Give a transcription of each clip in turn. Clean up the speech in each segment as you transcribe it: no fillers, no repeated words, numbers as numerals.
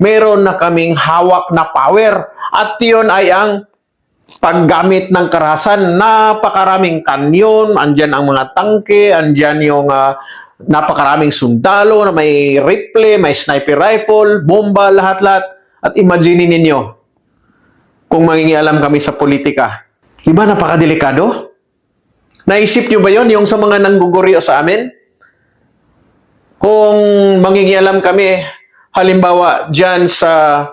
meron na kaming hawak na power. At yun ay ang paggamit ng karahasan. Napakaraming kanyon, andyan ang mga tangke, andyan yung napakaraming sundalo na may rifle, may sniper rifle, bomba, lahat-lahat. At imagine ninyo, kung mangingialam kami sa politika. Di ba napakadelikado? Naisip nyo ba yon yung sa mga nangguguriyo sa amin? Kung mangingialam kami, halimbawa, dyan sa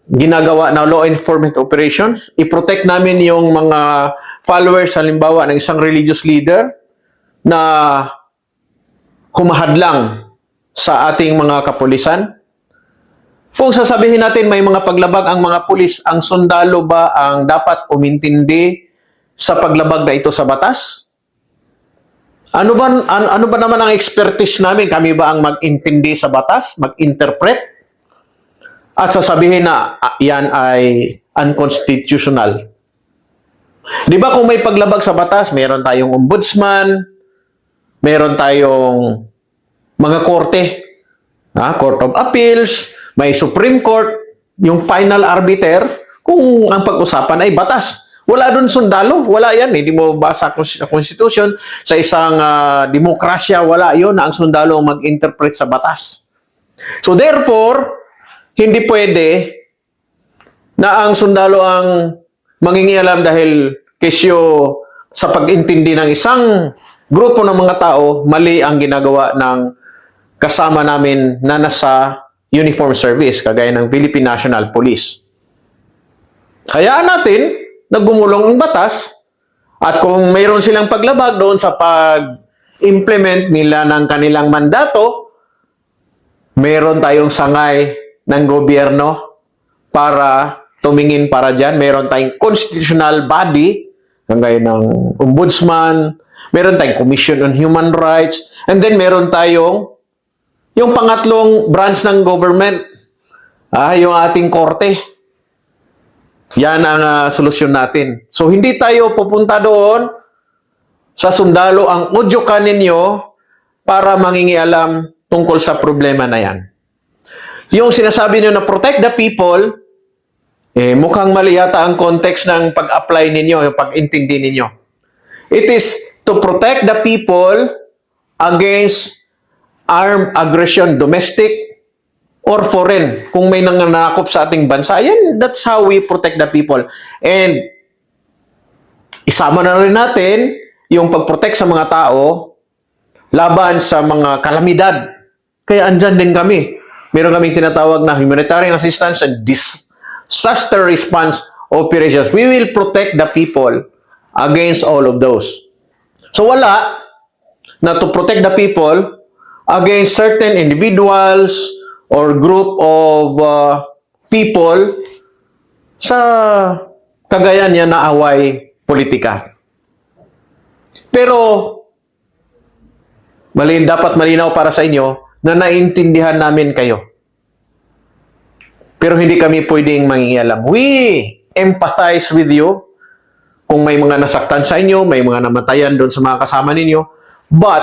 ginagawa na law enforcement operations, i-protect namin yung mga followers, halimbawa, ng isang religious leader na humahadlang sa ating mga kapulisan. Kung sasabihin natin may mga paglabag ang mga pulis, ang sundalo ba ang dapat umintindi sa paglabag na ito sa batas? Ano ba naman ang expertise namin? Kami ba ang mag-intindi sa batas, mag-interpret? At sasabihin na yan ay unconstitutional. Di ba kung may paglabag sa batas, meron tayong ombudsman, meron tayong mga korte, Court of Appeals, may Supreme Court, yung final arbiter, kung ang pag-usapan ay batas. Wala doon sundalo, wala yan. Hindi mo basa sa Constitution, sa isang demokrasya, wala yun na ang sundalo mag-interpret sa batas. So therefore, hindi pwede na ang sundalo ang mangingialam dahil kesyo sa pag-intindi ng isang grupo ng mga tao, mali ang ginagawa ng kasama namin na nasa uniform service, kagaya ng Philippine National Police. Hayaan natin na gumulong ang batas at kung mayroon silang paglabag doon sa pag-implement nila ng kanilang mandato, mayroon tayong sangay ng gobyerno para tumingin para dyan. Mayroon tayong constitutional body, kagaya ng ombudsman, meron tayong Commission on Human Rights, and then meron tayong yung pangatlong branch ng government, yung ating korte. Yan ang solusyon natin. So, hindi tayo pupunta doon sa sundalo ang udyukan ninyo para mangingialam tungkol sa problema na yan. Yung sinasabi nyo na protect the people, mukhang mali yata ang context ng pag-apply ninyo, yung pag-intindi ninyo. It is to protect the people against armed aggression, domestic or foreign. Kung may nanganakop sa ating bansa, yan, that's how we protect the people. And isama na rin natin yung pag-protect sa mga tao laban sa mga kalamidad. Kaya andyan din kami. Meron kaming tinatawag na humanitarian assistance and disaster response operations. We will protect the people against all of those. So wala na to protect the people against certain individuals or group of people sa kagaya niya na away politika. Pero dapat malinaw para sa inyo na naintindihan namin kayo. Pero hindi kami pwedeng mangingialam. We empathize with you kung may mga nasaktan sa inyo, may mga namatayan doon sa mga kasama ninyo, but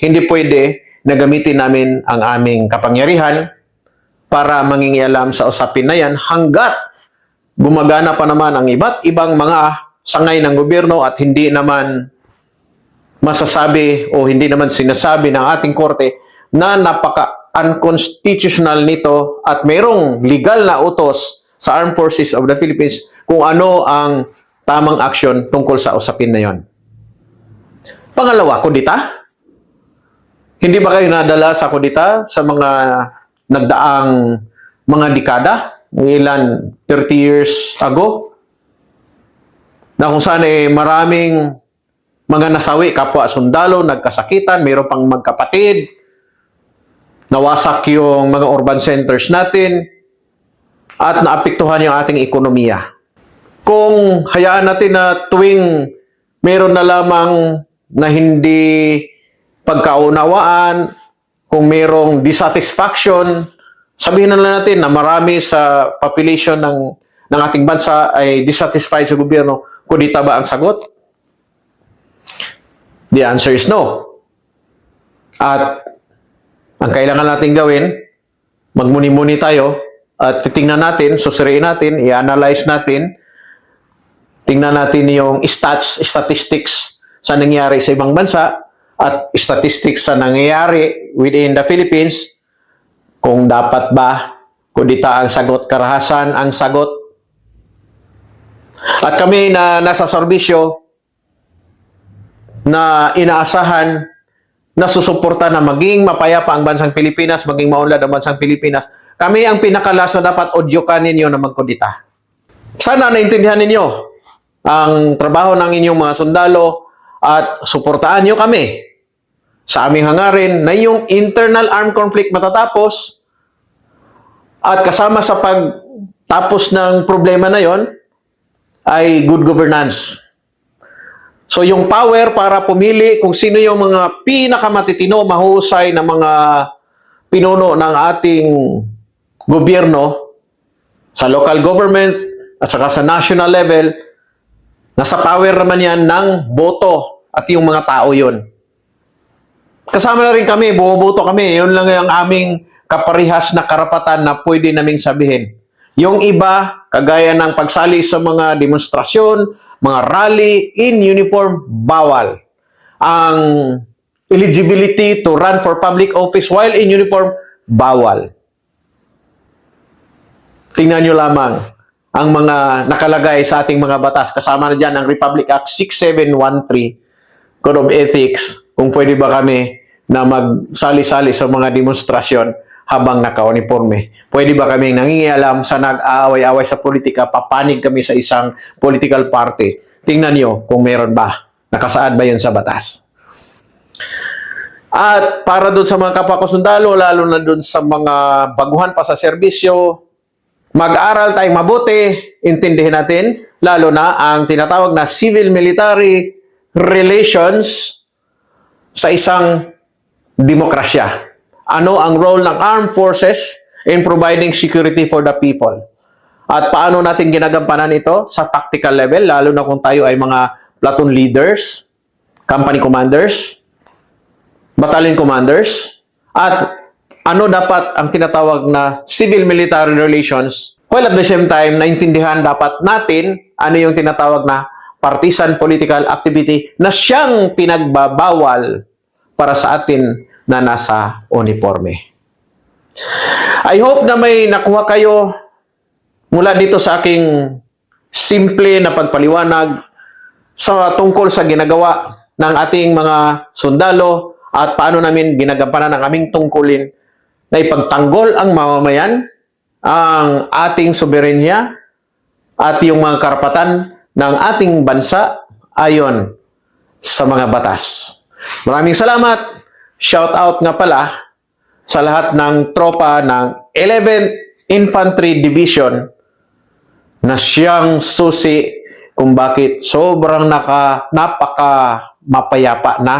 hindi pwede na gamitin namin ang aming kapangyarihan para mangingialam sa usapin na yan hanggat gumagana pa naman ang iba't ibang mga sangay ng gobyerno at hindi naman masasabi o hindi naman sinasabi ng ating korte na napaka-unconstitutional nito at mayroong legal na utos sa Armed Forces of the Philippines kung ano ang tamang aksyon tungkol sa usapin na yon. Pangalawa, kudita. Hindi ba kayo nadala sa kudita sa mga nagdaang mga dekada, ilan 30 years ago, na kung saan maraming mga nasawi, kapwa sundalo, nagkasakitan, mayroon pang magkapatid, nawasak yung mga urban centers natin, at naapektuhan yung ating ekonomiya. Kung hayaan natin na tuwing mayroon na lamang na hindi pagkaunawaan, kung mayroong dissatisfaction, sabihin na lang natin na marami sa population ng ating bansa ay dissatisfied sa gobyerno, kudita ba ang sagot? The answer is no. At ang kailangan natin gawin, magmuni-muni tayo at titingnan natin, susuriin natin, i-analyze natin, tingnan natin yung statistics sa nangyayari sa ibang bansa at statistics sa nangyayari within the Philippines, kung dapat ba kudita ang sagot, karahasan ang sagot. At kami na nasa serbisyo na inaasahan na susuporta na maging mapayapa ang bansang Pilipinas, maging maunlad ang bansang Pilipinas, kami ang pinakalas na dapat odyukan ninyo na magkudita. Sana naintindihan ninyo ang trabaho ng inyong mga sundalo at suportaan nyo kami sa aming hangarin na yung internal armed conflict matatapos at kasama sa pagtapos ng problema na yon ay good governance. So yung power para pumili kung sino yung mga pinakamatitino, mahusay na mga pinuno ng ating gobyerno sa local government at saka sa national level, nasa power naman yan ng boto at yung mga tao yon. Kasama na rin kami, bumoboto kami. Yun lang yung aming kaparihas na karapatan na pwede naming sabihin. Yung iba, kagaya ng pagsali sa mga demonstrasyon, mga rally, in uniform, bawal. Ang eligibility to run for public office while in uniform, bawal. Tingnan nyo lamang ang mga nakalagay sa ating mga batas. Kasama na dyan ang Republic Act 6713, Code of Ethics, kung pwede ba kami na magsali-sali sa mga demonstrasyon habang naka-uniforme. Pwede ba kami nangingialam sa nag-aaway-aaway sa politika, papanig kami sa isang political party? Tingnan nyo kung meron ba. Nakasaad ba yun sa batas? At para doon sa mga kapwa ko sundalo, lalo na doon sa mga baguhan pa sa serbisyo, mag-aral tayong mabuti, intindihin natin, lalo na ang tinatawag na civil-military relations sa isang demokrasya. Ano ang role ng armed forces in providing security for the people? At paano natin ginagampanan ito sa tactical level, lalo na kung tayo ay mga platoon leaders, company commanders, battalion commanders, at ano dapat ang tinatawag na civil-military relations, while at the same time, naintindihan dapat natin ano yung tinatawag na partisan political activity na siyang pinagbabawal para sa atin na nasa uniforme. I hope na may nakuha kayo mula dito sa aking simple na pagpaliwanag sa tungkol sa ginagawa ng ating mga sundalo at paano namin ginagampanan ang aming tungkulin na ipagtanggol ang mamamayan, ang ating soberenya at yung mga karapatan ng ating bansa ayon sa mga batas. Maraming salamat. Shout out nga pala sa lahat ng tropa ng 11th Infantry Division na siyang susi kung bakit sobrang napaka mapayapa na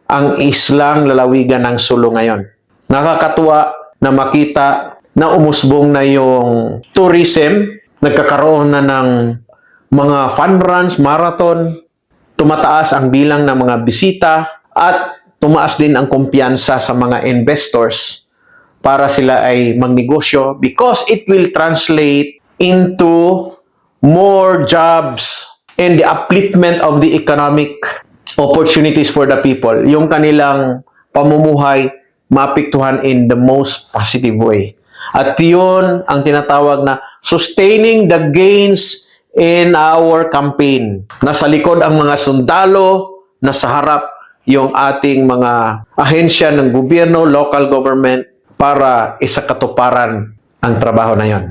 ang islang lalawigan ng Sulu ngayon. Nakakatuwa na makita na umusbong na yung tourism, nagkakaroon na ng mga fun runs, marathon, tumataas ang bilang ng mga bisita at tumaas din ang kumpiyansa sa mga investors para sila ay magnegosyo because it will translate into more jobs and the upliftment of the economic opportunities for the people. Yung kanilang pamumuhay maapektuhan in the most positive way. At yun ang tinatawag na sustaining the gains in our campaign. Nasa likod ang mga sundalo, nasa harap yung ating mga ahensya ng gobyerno, local government, para isakatuparan ang trabaho na yon.